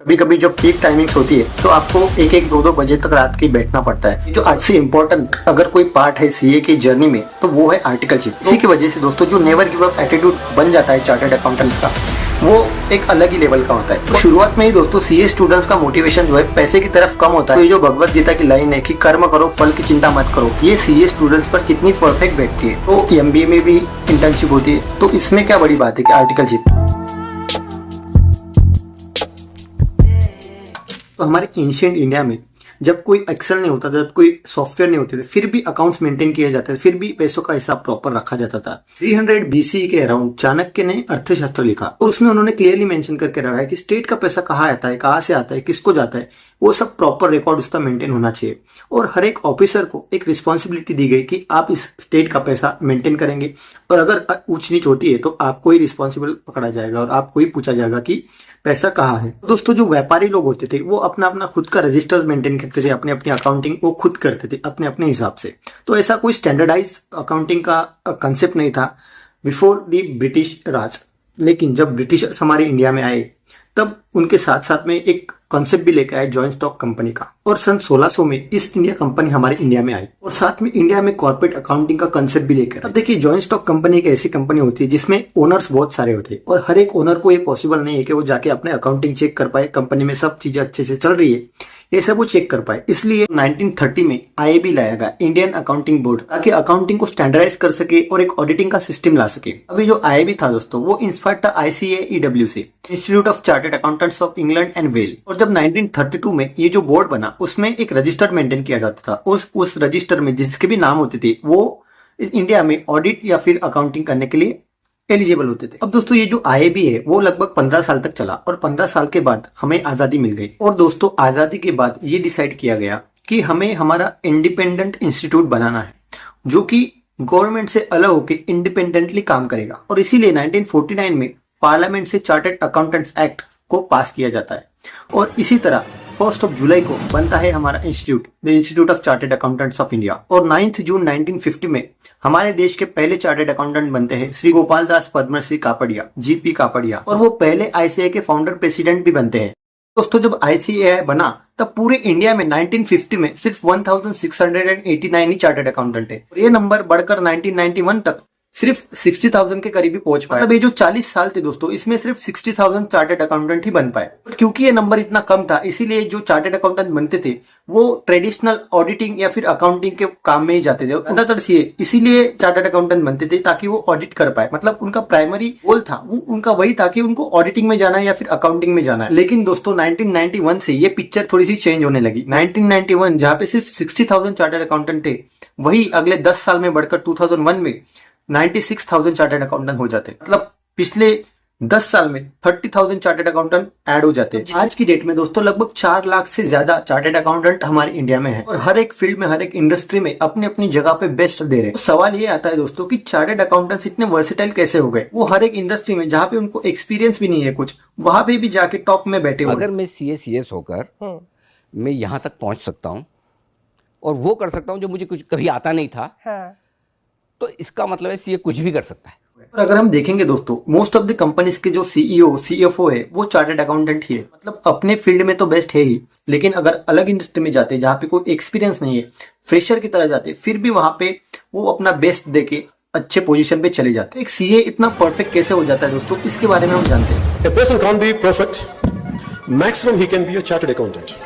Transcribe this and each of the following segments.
कभी कभी जब पीक टाइमिंग्स होती है तो आपको एक एक दो दो बजे तक रात की बैठना पड़ता है। जो आज से इम्पोर्टेंट अगर कोई पार्ट है सीए की जर्नी में तो वो है आर्टिकलशिप। इसी की वजह से दोस्तों जो नेवर गिव अप एटीट्यूड बन जाता है चार्टर्ड अकाउंटेंट्स का, वो एक अलग ही लेवल का होता है। तो शुरुआत में ही दोस्तों सीए स्टूडेंट्स का मोटिवेशन जो है पैसे की तरफ कम होता है। तो ये जो भगवत गीता की लाइन है कि कर्म करो फल की चिंता मत करो, ये सीए स्टूडेंट्स पर कितनी परफेक्ट बैठती है। तो एमबीए में भी इंटर्नशिप होती है, तो इसमें क्या बड़ी बात है कि आर्टिकलशिप। तो हमारे एंशिएंट इंडिया में जब कोई एक्सेल नहीं होता था, जब कोई सॉफ्टवेयर नहीं होते थे, फिर भी अकाउंट्स मेंटेन किए जाते थे, फिर भी पैसों का हिसाब प्रॉपर रखा जाता था। 300 बीसी के अराउंड चाणक्य ने अर्थशास्त्र लिखा और उसमें उन्होंने क्लियरली मेंशन करके रखा है कि स्टेट का पैसा कहाँ आता है, कहाँ से आता है, किसको जाता है, वो सब प्रॉपर रिकॉर्ड उसका मेंटेन होना चाहिए। और हर एक ऑफिसर को एक रिस्पॉन्सिबिलिटी दी गई कि आप इस स्टेट का पैसा मेंटेन करेंगे और अगर ऊंच नीच होती है तो आपको ही रिस्पॉन्सिबल पकड़ा जाएगा और आपको ही पूछा जाएगा कि पैसा कहाँ है। तो दोस्तों जो व्यापारी लोग होते थे वो अपना अपना खुद का रजिस्टर्स मेंटेन करते थे, अपनी अपनी अकाउंटिंग वो खुद करते थे अपने अपने हिसाब से। तो ऐसा कोई स्टैंडर्डाइज अकाउंटिंग का कंसेप्ट नहीं था बिफोर द ब्रिटिश राज। लेकिन जब ब्रिटिशर्स हमारे इंडिया में आए तब उनके साथ साथ में एक कॉन्सेप्ट भी लेकर आए जॉइंट स्टॉक कंपनी का, और सन 1600 में ईस्ट इंडिया कंपनी हमारे इंडिया में आई और साथ में इंडिया में कॉर्पोरेट अकाउंटिंग का कंसेप्ट भी लेकर। अब देखिए जॉइंट स्टॉक कंपनी एक ऐसी कंपनी होती है जिसमें ओनर्स बहुत सारे होते हैं और हर एक ओनर को ये पॉसिबल नहीं है कि वो जाके अपने अकाउंटिंग चेक कर पाए, कंपनी में सब चीजें अच्छे से चल रही है ये सब वो चेक कर पाए। इसलिए 1930 में आईएबी लाया गया, इंडियन अकाउंटिंग बोर्ड, ताकि अकाउंटिंग को स्टैंडर्डाइज कर सके और एक ऑडिटिंग का सिस्टम ला सके। अभी जो आईएबी था दोस्तों वो इंस्पायर्ड था आईसीएईडब्ल्यू से, institute of chartered accountants of England and well. और जब 1932 में ये जो बोर्ड बना उसमें एक रजिस्टर मेंटेन किया जाता था। उस रजिस्टर में जिसके भी नाम होते थे वो इंडिया में ऑडिट या फिर अकाउंटिंग करने के लिए एलिजिबल होते थे। अब दोस्तों ये जो आईएबी है वो लगभग 15 साल तक चला और 15 साल के बाद हमें आजादी मिल गई। और दोस्तों आजादी के बाद ये डिसाइड किया गया कि हमें हमारा इंडिपेंडेंट इंस्टीट्यूट बनाना है जो कि गवर्नमेंट से अलग होकर इंडिपेंडेंटली काम करेगा। और इसीलिए 1949 में पार्लियामेंट से चार्टर्ड अकाउंटेंट्स एक्ट को पास किया जाता है और इसी तरह 1 जुलाई को बनता है हमारा institute, the institute of chartered accountants of India. और 9 जून 1950 में हमारे देश के पहले चार्टर्ड अकाउंटेंट बनते हैं श्री गोपाल दास पद्मश्री कापड़िया, जीपी कापड़िया, और वो पहले आईसीएआई के फाउंडर प्रेसिडेंट भी बनते हैं। दोस्तों जब आईसीएआई बना तब पूरे इंडिया में 1950 में सिर्फ 1689 ही चार्टर्ड अकाउंटेंट है और ये नंबर बढ़कर 1991 तक सिर्फ 60,000 के करीब ही पहुंच पाए। मतलब ये जो 40 साल थे दोस्तों इसमें सिर्फ 60,000 चार्टर्ड अकाउंटेंट ही बन पाए। क्योंकि ये नंबर इतना कम था इसीलिए जो चार्टर्ड अकाउंटेंट बनते थे वो ट्रेडिशनल ऑडिटिंग या फिर अकाउंटिंग के काम में ही जाते थे ज्यादातर सीए, इसीलिए चार्टर्ड अकाउंटेंट बनते थे ताकि वो ऑडिट कर पाए। मतलब उनका प्राइमरी गोल था वो उनका वही था कि उनको ऑडिटिंग में जाना है या फिर अकाउंटिंग में जाना है। लेकिन दोस्तों 1991 से ये पिक्चर थोड़ी सी चेंज होने लगी। 1991 जहाँ पे सिर्फ 60,000 चार्टर्ड अकाउंटेंट थे वही अगले 10 साल में बढ़कर 2001 में 96,000 चार्टर्ड अकाउंटेंट हो जाते। मतलब पिछले 10 साल में 30,000 चार्टर्ड अकाउंटेंट ऐड हो जाते हैं। आज की डेट में दोस्तों लगभग 4 लाख से ज्यादा चार्टर्ड अकाउंटेंट हमारे इंडिया में है और हर एक फील्ड में, हर एक इंडस्ट्री में अपनी अपनी जगह पे बेस्ट दे रहे हैं। तो सवाल ये आता है दोस्तों कि चार्टर्ड अकाउंटेंट्स इतने वर्सेटाइल कैसे हो गए। वो हर एक इंडस्ट्री में जहाँ पे उनको एक्सपीरियंस भी नहीं है कुछ, वहां पे भी जाके टॉप में बैठे हुए। अगर मैं सीएस होकर मैं यहाँ तक पहुँच सकता हूँ और वो कर सकता हूँ जो मुझे कुछ कभी आता नहीं था, तो इसका मतलब है सीए कुछ भी कर सकता है। और अगर हम देखेंगे दोस्तों मोस्ट ऑफ द कंपनीज के जो सीईओ सीएफओ है वो चार्टर्ड अकाउंटेंट ही है। मतलब अपने फील्ड में तो बेस्ट है ही, लेकिन अगर अलग इंडस्ट्री में जाते जहाँ पे कोई एक्सपीरियंस नहीं है, फ्रेशर की तरह जाते, फिर भी वहां पे वो अपना बेस्ट देके अच्छे पोजीशन पे चले जाते। एक सीए इतना परफेक्ट कैसे हो जाता है दोस्तों, इसके बारे में हम जानते हैं। A person can't be perfect. Maximum he can be a chartered accountant.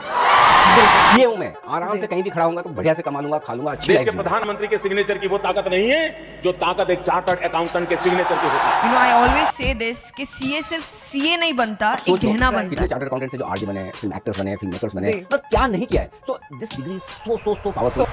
CA हूं मैं, आराम से कहीं भी खड़ा होऊंगा तो बढ़िया से कमा लूंगा, खा लूंगा, अच्छी देश लाइफ के प्रधानमंत्री के सिग्नेचर की वो ताकत नहीं है जो ताकत एक चार्टर्ड अकाउंटेंट के सिग्नेचर की होती है। You know, I always say this कि सीए सिर्फ सीए नहीं बनता, एक कहना बनता कितने है। चार्टर्ड अकाउंटेंट से जो आरडी बने, फिल्म एक्टर्स बने, फिल्म मेकर्स बने, तो क्या नहीं किया है। So this degree is so powerful.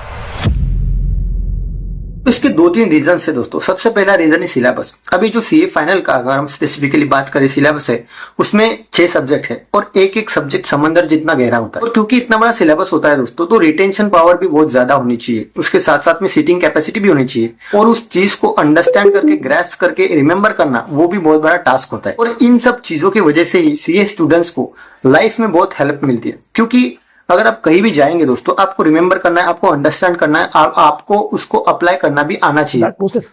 तो इसके 2-3 रीजन है दोस्तों। सबसे पहला रीजन है सिलेबस। अभी जो सीए फाइनल का अगर हम स्पेसिफिकली बात करें सिलेबस है उसमें 6 सब्जेक्ट है और एक एक सब्जेक्ट समंदर जितना गहरा होता है। और क्योंकि इतना बड़ा सिलेबस होता है दोस्तों तो रिटेंशन पावर भी बहुत ज्यादा होनी चाहिए, उसके साथ साथ में सीटिंग कैपेसिटी भी होनी चाहिए और उस चीज को अंडरस्टैंड करके ग्रैस्प करके रिमेम्बर करना वो भी बहुत बड़ा टास्क होता है। और इन सब चीजों की वजह से ही सीए स्टूडेंट्स को लाइफ में बहुत हेल्प मिलती है। क्योंकि अगर आप कहीं भी जाएंगे दोस्तों आपको रिमेम्बर करना है, आपको अंडरस्टैंड करना है, आपको उसको अप्लाई करना भी आना चाहिए। That process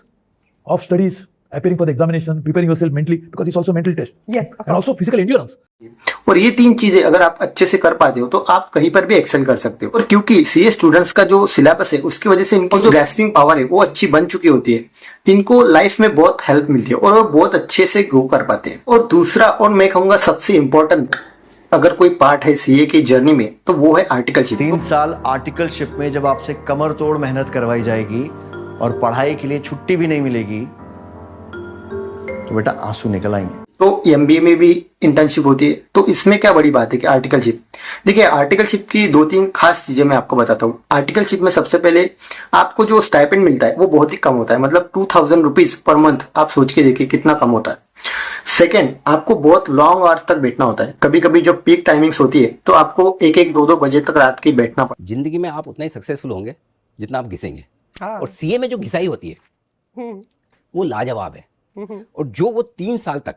of studies appearing for the examination, preparing yourself mentally, because it's also mental test. Yes, of And also physical endurance. और ये 3 चीजें अगर आप अच्छे से कर पाते हो तो आप कहीं पर भी एक्सेल कर सकते हो। और क्योंकि सीए स्टूडेंट्स का जो सिलेबस है उसकी वजह से इनको जो ग्रैस्पिंग पावर है वो अच्छी बन चुकी होती है, इनको लाइफ में बहुत हेल्प मिलती है और वो बहुत अच्छे से ग्रो कर पाते हैं। और दूसरा और मैं कहूंगा सबसे इम्पोर्टेंट अगर कोई पार्ट है सीए की जर्नी में तो वो है आर्टिकलशिप। 3 साल आर्टिकलशिप में जब आपसे कमर तोड़ मेहनत करवाई जाएगी और पढ़ाई के लिए छुट्टी भी नहीं मिलेगी तो बेटा आंसू निकल आएंगे। तो एमबीए में भी इंटर्नशिप होती है, तो इसमें क्या बड़ी बात है कि आर्टिकलशिप। देखिए आर्टिकलशिप की 2-3 खास चीजें मैं आपको बताता हूँ। आर्टिकलशिप में सबसे पहले आपको जो स्टाइपेंड मिलता है वो बहुत ही कम होता है, मतलब 2000 रुपीज पर मंथ। आप सोच के देखिए कितना कम होता है। सेकेंड, आपको बहुत लॉन्ग आवर्स तक बैठना होता है। कभी कभी जो पीक टाइमिंग्स होती है तो आपको 1-1, 2-2 बजे तक रात की बैठना पड़ता है। जिंदगी में आप उतना ही सक्सेसफुल होंगे जितना आप घिसेंगे। हाँ। और सीए में जो घिसाई होती है वो लाजवाब है। और जो वो 3 साल तक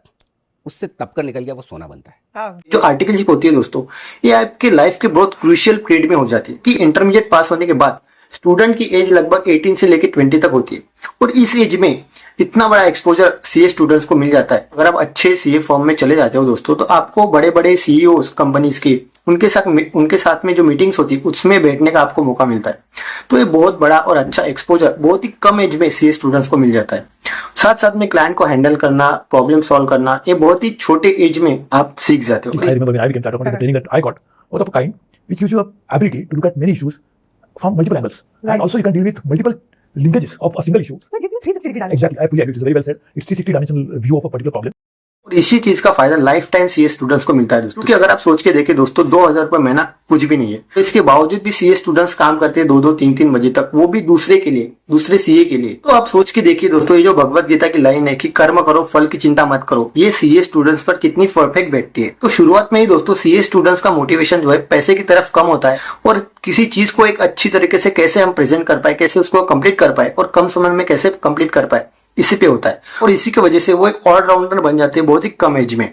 उससे तप कर निकल गया वो सोना बनता है। हाँ। जो आर्टिकलशिप होती है दोस्तों, ये आपके लाइफ के बहुत क्रूशियल पीरियड में हो जाती है कि इंटरमीडिएट पास होने के बाद स्टूडेंट की एज लगभग 18 से लेकर 20 तक होती है। और इस एज में इतना बड़ा एक्सपोजर सीए स्टूडेंट्स को मिल जाता है। अगर आप अच्छे सीए फॉर्म में चले जाते हो दोस्तों तो आपको बड़े बड़े सीईओ कंपनीज के उनके साथ में जो मीटिंग्स होती है उसमें बैठने का आपको मौका मिलता है। तो ये बहुत बड़ा और अच्छा एक्सपोजर बहुत ही कम एज में सीए स्टूडेंट्स को मिल जाता है। साथ साथ में क्लाइंट को हैंडल करना, प्रॉब्लम सॉल्व करना, ये बहुत ही छोटे एज में आप सीख जाते हो। I remember when I became chartered accountant, the training that I got was of a kind which gives you the ability to look at many issues from multiple angles. And also you can deal with multiple linkages of a single issue. So it gives you 360 degree dimension. Exactly, I fully agree. It's very well said. It's 360 dimensional view of a particular problem. और इसी चीज का फायदा life time CA students को मिलता है दोस्तों। क्योंकि अगर आप सोच के देखें दोस्तों 2000 रुपये महीना कुछ भी नहीं है, तो इसके बावजूद भी सीए स्टूडेंट्स काम करते हैं 2-2, 3-3 बजे तक, वो भी दूसरे के लिए, दूसरे सीए के लिए। तो आप सोच के देखिए दोस्तों, ये जो भगवत गीता की लाइन है कि कर्म करो फल की चिंता मत करो, ये सीए स्टूडेंट्स पर कितनी परफेक्ट बैठती है। तो शुरुआत में ही दोस्तों सीए स्टूडेंट्स का मोटिवेशन जो है पैसे की तरफ कम होता है और किसी चीज को एक अच्छी तरीके से कैसे हम प्रेजेंट कर पाए, कैसे उसको कंप्लीट कर पाए और कम समय में कैसे कंप्लीट कर पाए, इसी पे होता है। और इसी की वजह से वो एक ऑलराउंडर बन जाते हैं बहुत ही कम एज में।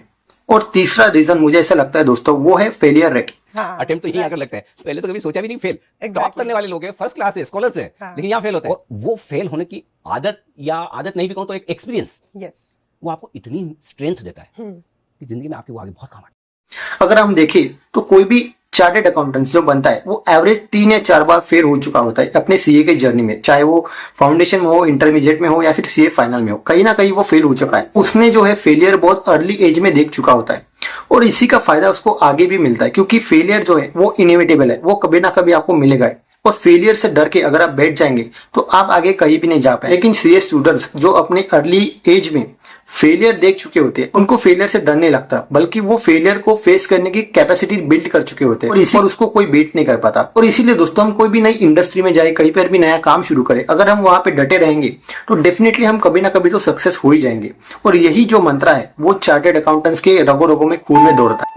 और तीसरा रीजन मुझे ऐसा लगता है दोस्तों वो है फेलियर रेट। हाँ, अटेम्प्ट तो यहीं आकर लगता है, पहले तो कभी सोचा भी नहीं फेल। Exactly. टॉप करने वाले लोग हैं, फर्स्ट क्लास है, स्कॉलर्स है, हाँ. लेकिन यहाँ फेल होता है। और वो फेल होने की आदत, या आदत नहीं भी कहूँ तो एक एक्सपीरियंस, yes. वो आपको इतनी स्ट्रेंथ देता है कि जिंदगी में आपके वो आगे बहुत काम आता है। अगर हम देखें तो कोई भी चार्टेड अकाउंटेंट जो बनता है वो एवरेज 3 या 4 बार फेल हो चुका होता है अपने सीए के जर्नी में, चाहे वो फाउंडेशन में हो, इंटरमीडिएट में हो या फिर सीए फाइनल में हो, कहीं ना कहीं वो फेल हो चुका है। उसने जो है फेलियर बहुत अर्ली एज में देख चुका होता है और इसी का फायदा उसको आगे भी मिलता है, क्योंकि फेलियर जो है वो इनएविटेबल है, वो कभी ना कभी आपको मिलेगा। और फेलियर से डर के अगर आप बैठ जाएंगे तो आप आगे कहीं भी नहीं जा पाए। लेकिन सीए स्टूडेंट्स जो अपने अर्ली एज में फेलियर देख चुके होते हैं उनको फेलियर से डर नहीं लगता, बल्कि वो फेलियर को फेस करने की कैपेसिटी बिल्ड कर चुके होते हैं और इसी पर उसको कोई बीट नहीं कर पाता। और इसीलिए दोस्तों हम कोई भी नई इंडस्ट्री में जाए, कहीं पर भी नया काम शुरू करें, अगर हम वहां पे डटे रहेंगे तो डेफिनेटली हम कभी ना कभी तो सक्सेस हो ही जाएंगे। और यही जो मंत्र है वो चार्टेड अकाउंटेंट्स के रगों रगों में खून में दौड़ता है।